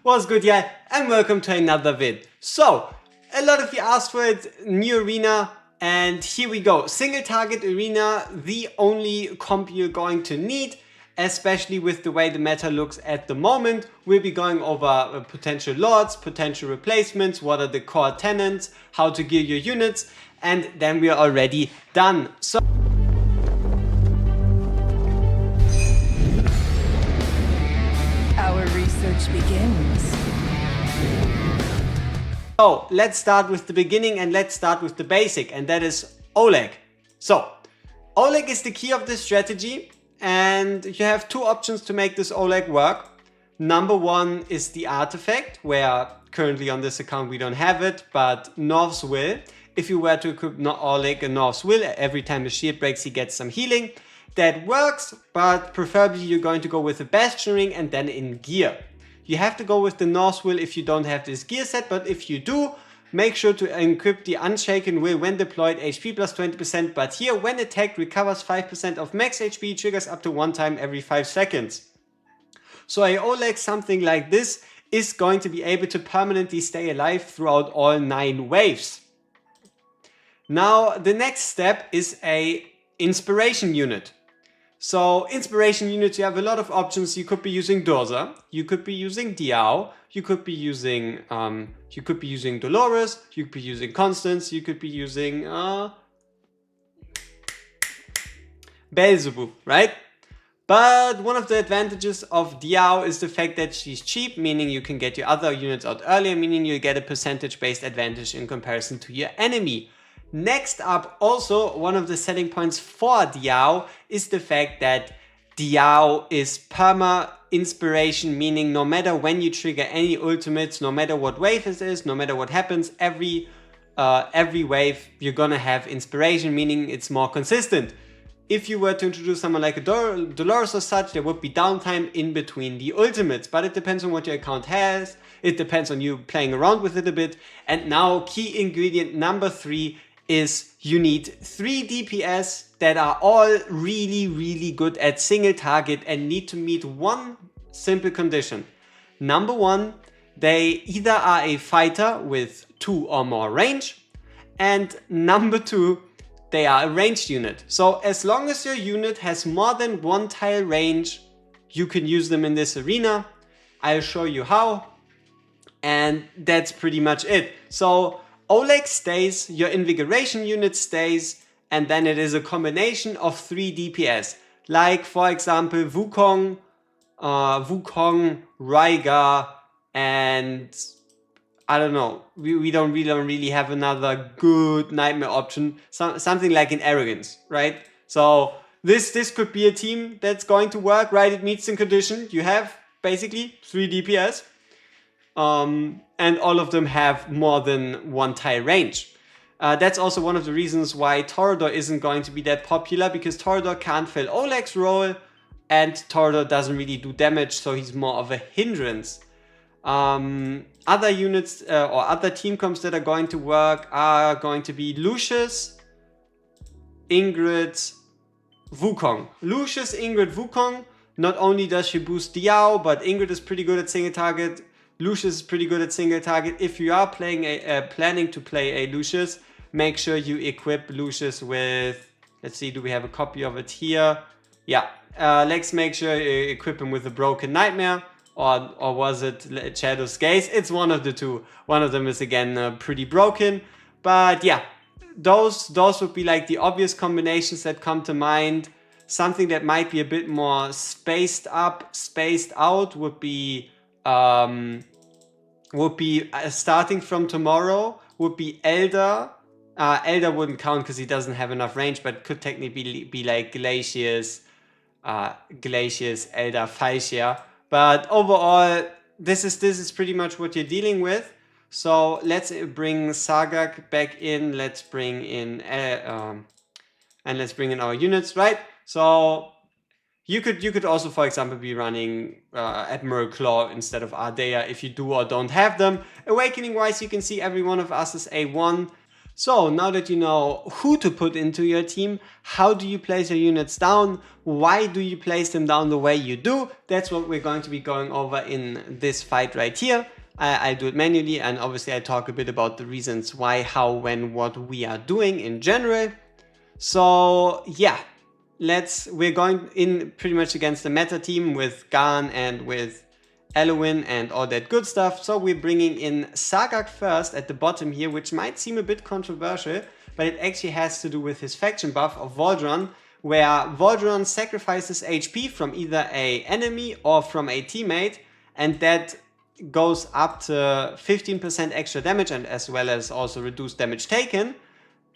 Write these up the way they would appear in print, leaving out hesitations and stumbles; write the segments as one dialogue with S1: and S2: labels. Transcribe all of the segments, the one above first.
S1: What's good, yeah, and welcome to another vid. So, a lot of you asked for it, new arena, and here we go. Single target arena, the only comp you're going to need, especially with the way the meta looks at the moment. We'll be going over potential lords, potential replacements, what are the core tenants, how to gear your units, and then we are already done. So
S2: our research begins.
S1: So let's start with the beginning and let's start with the basic, and that is Oleg. So Oleg is the key of this strategy, and you have two options to make this Oleg work. Number one is the artifact, where currently on this account we don't have it, but North's Will. If you were to equip Oleg a North's Will, every time the shield breaks he gets some healing. That works, but preferably you're going to go with a Bastion Ring and then in gear. You have to go with the North's Will if you don't have this gear set, but if you do, make sure to equip the Unshaken Will when deployed, HP plus 20%, but here when attacked recovers 5% of max HP, triggers up to 1 time every 5 seconds. So a Oleg something like this is going to be able to permanently stay alive throughout all 9 waves. Now the next step is a Inspiration unit. So inspiration units, you have a lot of options. You could be using Durza, you could be using Diao, you could be using Dolores, you could be using Constance, you could be using Beelzebub, right? But one of the advantages of Diao is the fact that she's cheap, meaning you can get your other units out earlier, meaning you get a percentage-based advantage in comparison to your enemy. Next up, also one of the selling points for Diao is the fact that Diao is perma inspiration, meaning no matter when you trigger any ultimates, no matter what wave it is, no matter what happens, every wave you're gonna have inspiration, meaning it's more consistent. If you were to introduce someone like a Dolores or such, there would be downtime in between the ultimates, but it depends on what your account has, it depends on you playing around with it a bit. And now key ingredient number 3 is you need 3 DPS that are all really good at single target and need to meet one simple condition. Number 1, they either are a fighter with 2 or more range, and number 2, they are a ranged unit. So as long as your unit has more than 1 tile range, you can use them in this arena. I'll show you how, and that's pretty much it. So Oleg stays, your invigoration unit stays, and then it is a combination of 3 DPS. Like for example Wukong, Raiga, and I don't know, we don't really have another good nightmare option. Something like an Arrogance, right? So this could be a team that's going to work, right? It meets the condition. You have basically 3 DPS. And all of them have more than 1 tile range. That's also one of the reasons why Torador isn't going to be that popular, because Torador can't fill Oleg's role and Torador doesn't really do damage, so he's more of a hindrance. Other units or other team comps that are going to work are going to be Lucius, Ingrid, Wukong. Lucius, Ingrid, Wukong. Not only does she boost Diao, but Ingrid is pretty good at single target. Lucius is pretty good at single target. If you are playing planning to play a Lucius, make sure you equip Lucius with, let's see, do we have a copy of it here? Yeah, let's make sure you equip him with a Broken Nightmare, or was it Shadow's Gaze? It's one of the two. One of them is again pretty broken, but yeah, those would be like the obvious combinations that come to mind. Something that might be a bit more spaced out would be starting from tomorrow would be Elder. Elder wouldn't count because he doesn't have enough range, but could technically be like Glacius, Elder, Falchia. But overall, this is pretty much what you're dealing with. So let's bring Sargak back in. Let's bring in and let's bring in our units, right? So you could also, for example, be running Admiral Claw instead of Ardea if you do or don't have them. Awakening wise, you can see every one of us is A1. So now that you know who to put into your team, how do you place your units down, why do you place them down the way you do, that's what we're going to be going over in this fight right here. I do it manually, and obviously I talk a bit about the reasons why, how, when, what we are doing in general. So yeah, we're going in pretty much against the meta team with Garn and with Elwyn and all that good stuff. So we're bringing in Sargak first at the bottom here, which might seem a bit controversial, but it actually has to do with his faction buff of Vol'jron, where Vol'jron sacrifices HP from either a enemy or from a teammate, and that goes up to 15% extra damage, and as well as also reduced damage taken.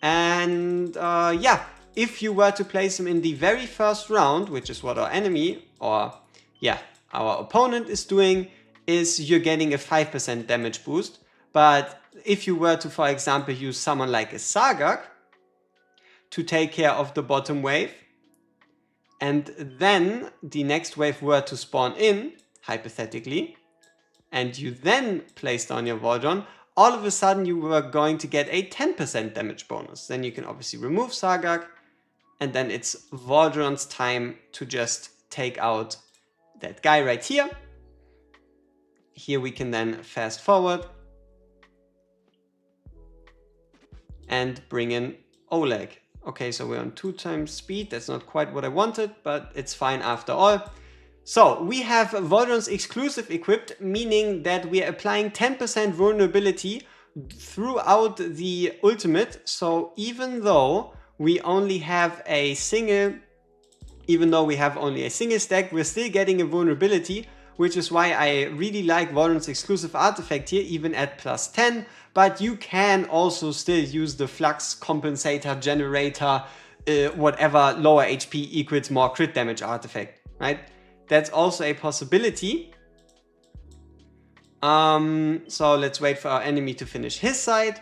S1: And yeah, if you were to place him in the very first round, which is what our enemy, or yeah, our opponent is doing, is you're getting a 5% damage boost. But if you were to, for example, use someone like a Sargak to take care of the bottom wave, and then the next wave were to spawn in, hypothetically, and you then place down your Vol'jron, all of a sudden you were going to get a 10% damage bonus. Then you can obviously remove Sargak, and then it's Vol'jron's time to just take out that guy right here. Here we can then fast forward and bring in Oleg. Okay, so we're on 2 times speed. That's not quite what I wanted, but it's fine after all. So we have Vol'jron's exclusive equipped, meaning that we are applying 10% vulnerability throughout the ultimate. So even though we only have a single stack, we're still getting a vulnerability, which is why I really like Vol'jron's exclusive artifact here, even at plus 10. But you can also still use the flux compensator generator, whatever lower HP equals more crit damage artifact, right? That's also a possibility. So let's wait for our enemy to finish his side.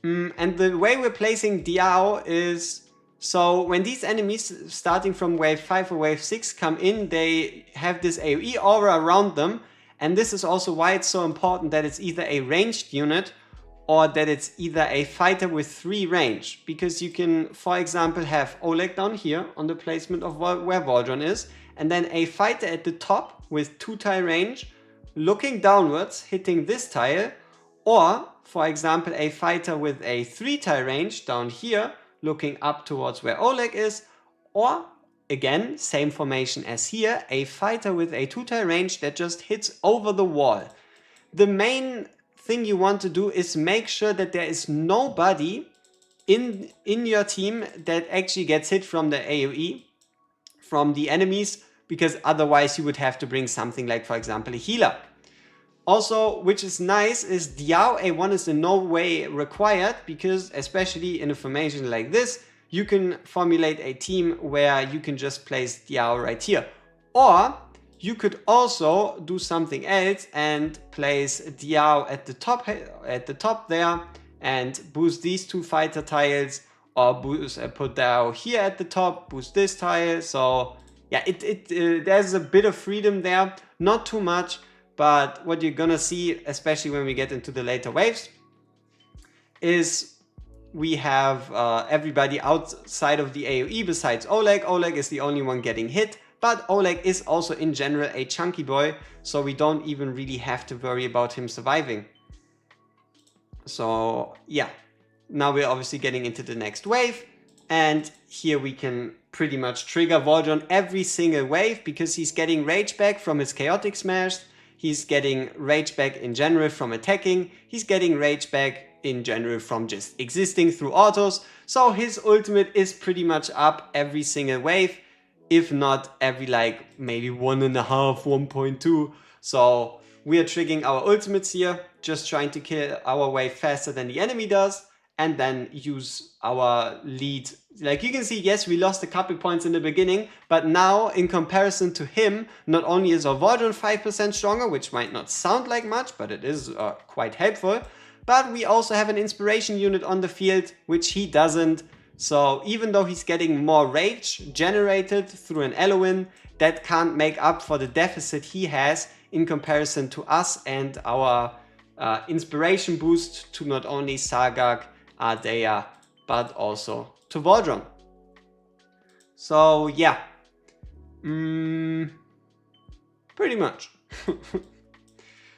S1: And the way we're placing Diao is, so when these enemies starting from wave 5 or wave 6 come in, they have this AoE aura around them. And this is also why it's so important that it's either a ranged unit or that it's either a fighter with 3 range. Because you can, for example, have Oleg down here on the placement of where Vol'jron is, and then a fighter at the top with 2 tile range looking downwards, hitting this tile, or for example a fighter with a 3 tile range down here looking up towards where Oleg is, or again same formation as here, a fighter with a 2 tile range that just hits over the wall. The main thing you want to do is make sure that there is nobody in your team that actually gets hit from the AoE from the enemies, because otherwise you would have to bring something like, for example, a healer. Also, which is nice, is Diao A1 is in no way required, because especially in a formation like this, you can formulate a team where you can just place Diao right here. Or you could also do something else and place Diao at the top there and boost these 2 fighter tiles, or put Diao here at the top, boost this tile. So yeah, there's a bit of freedom there, not too much, but what you're gonna see, especially when we get into the later waves, is we have everybody outside of the AoE besides Oleg. Oleg is the only one getting hit, but Oleg is also in general a chunky boy, so we don't even really have to worry about him surviving. So yeah, now we're obviously getting into the next wave, and here we can pretty much trigger Vol'jron every single wave, because he's getting rage back from his chaotic smash, he's getting rage back in general from attacking, he's getting rage back in general from just existing through autos. So his ultimate is pretty much up every single wave, if not every like maybe 1.5, 1.2. So we are triggering our ultimates here, just trying to kill our wave faster than the enemy does, and then use our lead. Like you can see, yes, we lost a couple points in the beginning, but now in comparison to him, not only is our Vol'jron 5% stronger, which might not sound like much, but it is quite helpful, but we also have an inspiration unit on the field, which he doesn't. So even though he's getting more rage generated through an Elwyn, that can't make up for the deficit he has in comparison to us and our inspiration boost to not only Sargak Ardea, but also to Waldron. So yeah, pretty much.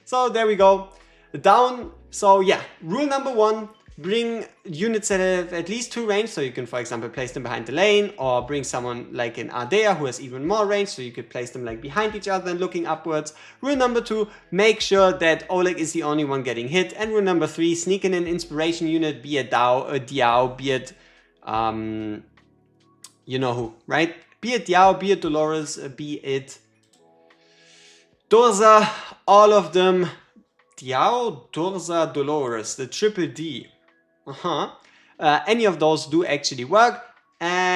S1: So there we go. Down. So yeah, rule number 1, bring units that have at least 2 range, so you can, for example, place them behind the lane, or bring someone like an Ardea who has even more range, so you could place them like behind each other and looking upwards. Rule number 2, make sure that Oleg is the only one getting hit. And rule number 3, sneak in an inspiration unit, be it Diao, be it you know who, right? Be it Diao, be it Dolores, be it Durza, all of them. Diao, Durza, Dolores, the triple D. Any of those do actually work. And